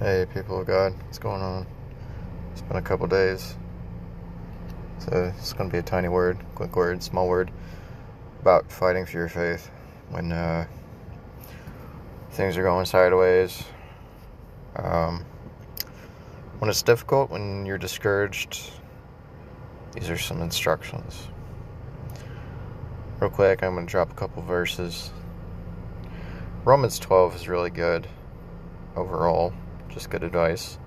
Hey, people of God, what's going on? It's been a couple days, so it's going to be a tiny word, quick word, small word, about fighting for your faith when things are going sideways, um, when it's difficult, when you're discouraged. These are some instructions. Real quick, I'm going to drop a couple verses. Romans 12 is really good overall, just good advice,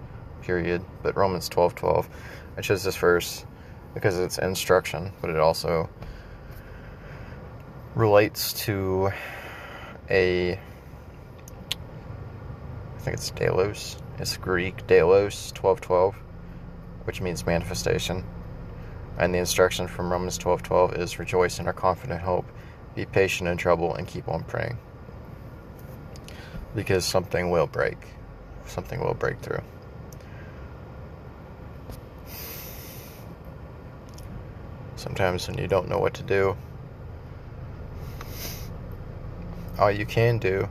period. But Romans 12:12, I chose this verse because it's instruction, but it also relates to I think it's Delos. It's Greek, Delos 12:12, which means manifestation. And the instruction from Romans 12:12 is rejoice in our confident hope, be patient in trouble, and keep on praying. Because something will break. Something will break through. Sometimes when you don't know what to do, all you can do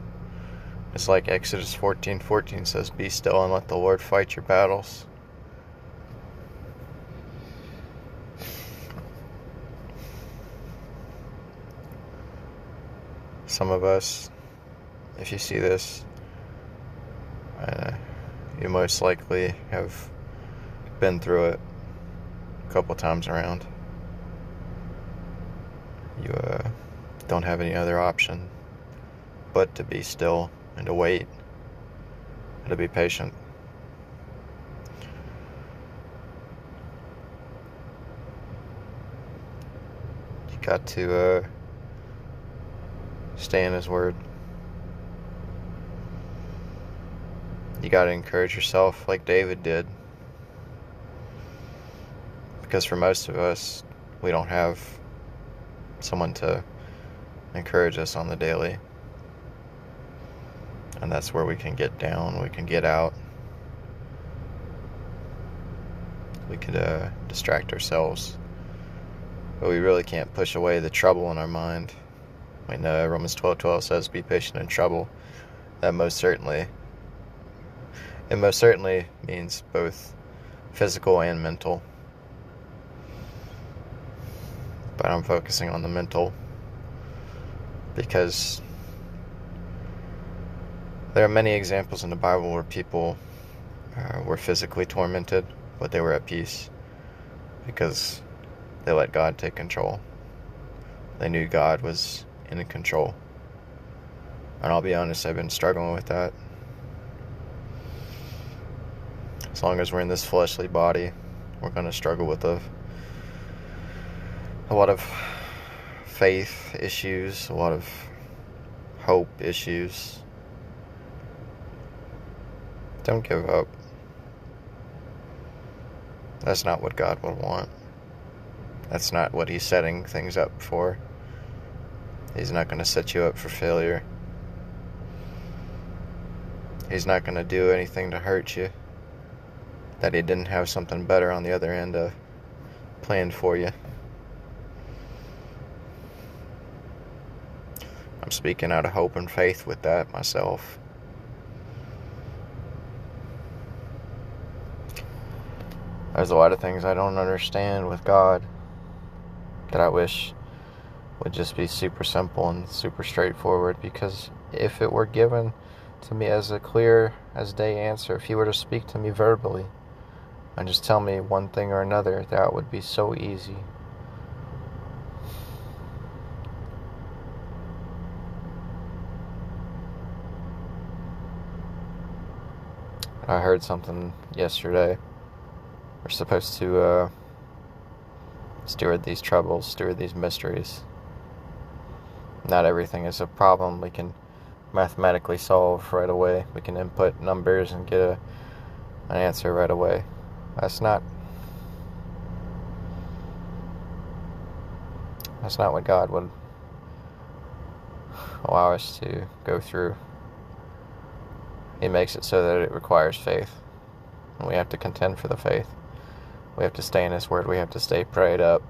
is like Exodus 14:14 says, be still and let the Lord fight your battles. Some of us, if you see this, you most likely have been through it a couple times around. You don't have any other option but to be still and to wait and to be patient. You got to stay in His Word. You got to encourage yourself like David did. Because for most of us, we don't have someone to encourage us on the daily. And that's where we can get down, we can get out. We could distract ourselves. But we really can't push away the trouble in our mind. I mean, Romans 12:12 says, be patient in trouble. It most certainly means both physical and mental. But I'm focusing on the mental because there are many examples in the Bible where people were physically tormented, but they were at peace because they let God take control. They knew God was in control. And I'll be honest, I've been struggling with that. As long as we're in this fleshly body, we're going to struggle with a lot of faith issues, a lot of hope issues. Don't give up. That's not what God would want. That's not what He's setting things up for. He's not going to set you up for failure. He's not going to do anything to hurt you that He didn't have something better on the other end of planned for you. I'm speaking out of hope and faith with that myself. There's a lot of things I don't understand with God that I wish would just be super simple and super straightforward, because if it were given to me as a clear as day answer, if He were to speak to me verbally and just tell me one thing or another, that would be so easy. I heard something yesterday. We're supposed to steward these troubles, steward these mysteries. Not everything is a problem we can mathematically solve right away. We can input numbers and get an answer right away. That's not what God would allow us to go through. He makes it so that it requires faith. And we have to contend for the faith. We have to stay in His Word. We have to stay prayed up.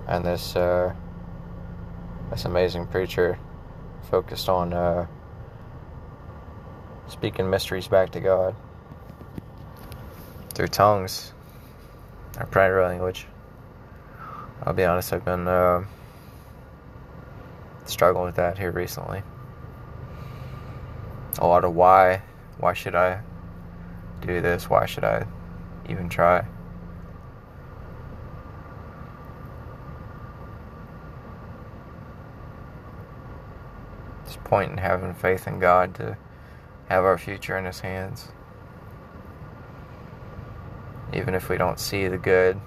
And this amazing preacher focused on speaking mysteries back to God through tongues, our prayer language. I'll be honest, I've been struggling with that here recently. A lot of why should I do this? Why should I even try? There's point in having faith in God to have our future in His hands. Even if we don't see the good,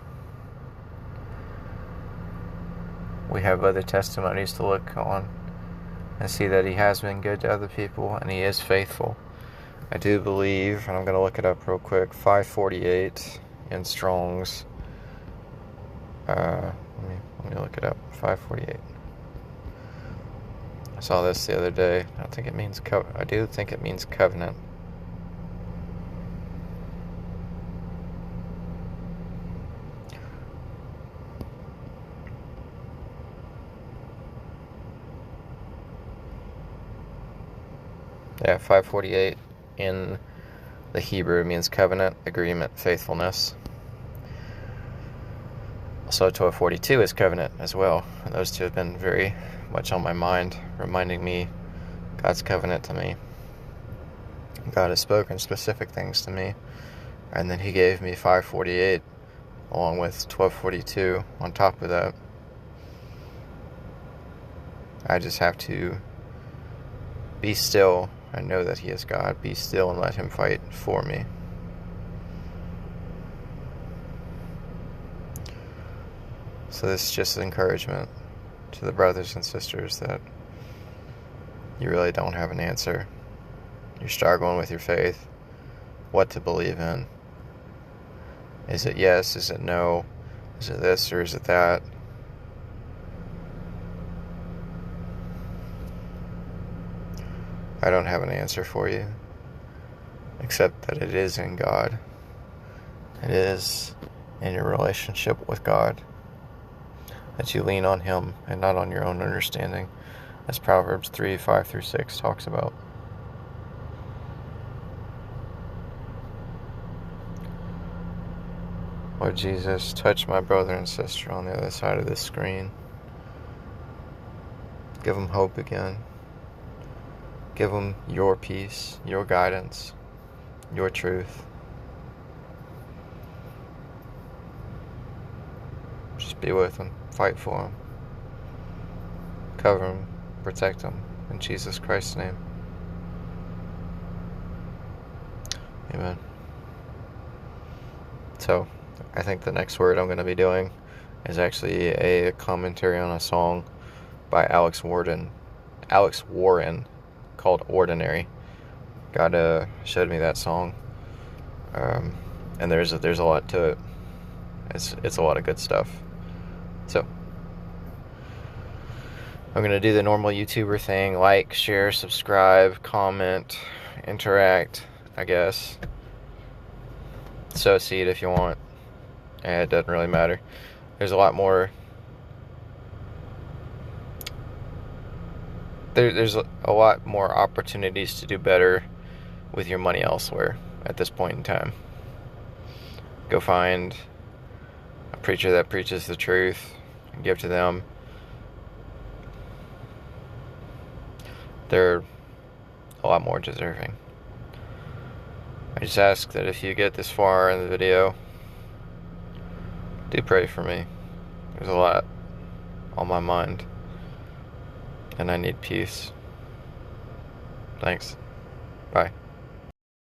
we have other testimonies to look on and see that He has been good to other people and He is faithful. I do believe, and I'm going to look it up real quick, 548 in Strong's. Let me look it up. 548. I saw this the other day. I don't think it means I do think it means covenant. Yeah, 548 in the Hebrew means covenant, agreement, faithfulness. Also, 1242 is covenant as well. And those two have been very much on my mind, reminding me God's covenant to me. God has spoken specific things to me, and then He gave me 548 along with 1242 on top of that. I just have to be still and know that He is God. Be still and let Him fight for me. So this is just encouragement to the brothers and sisters that you really don't have an answer. You're struggling with your faith, what to believe in. Is it yes? Is it no? Is it this or is it that? I don't have an answer for you, except that it is in God. It is in your relationship with God that you lean on Him and not on your own understanding, as Proverbs 3:5-6 talks about. Lord Jesus, touch my brother and sister on the other side of this screen. Give them hope again. Give them your peace, your guidance, your truth. Just be with them. Fight for them. Cover them. Protect them. In Jesus Christ's name. Amen. So, I think the next word I'm going to be doing is actually a commentary on a song by Alex Warren called Ordinary. God showed me that song, and there's a lot to it. It's a lot of good stuff. So I'm gonna do the normal YouTuber thing: like, share, subscribe, comment, interact, I guess. Sow a seed if you want. It doesn't really matter. There's a lot more. There's a lot more opportunities to do better with your money elsewhere at this point in time. Go find a preacher that preaches the truth and give to them. They're a lot more deserving. I just ask that if you get this far in the video, do pray for me. There's a lot on my mind, and I need peace. Thanks. Bye.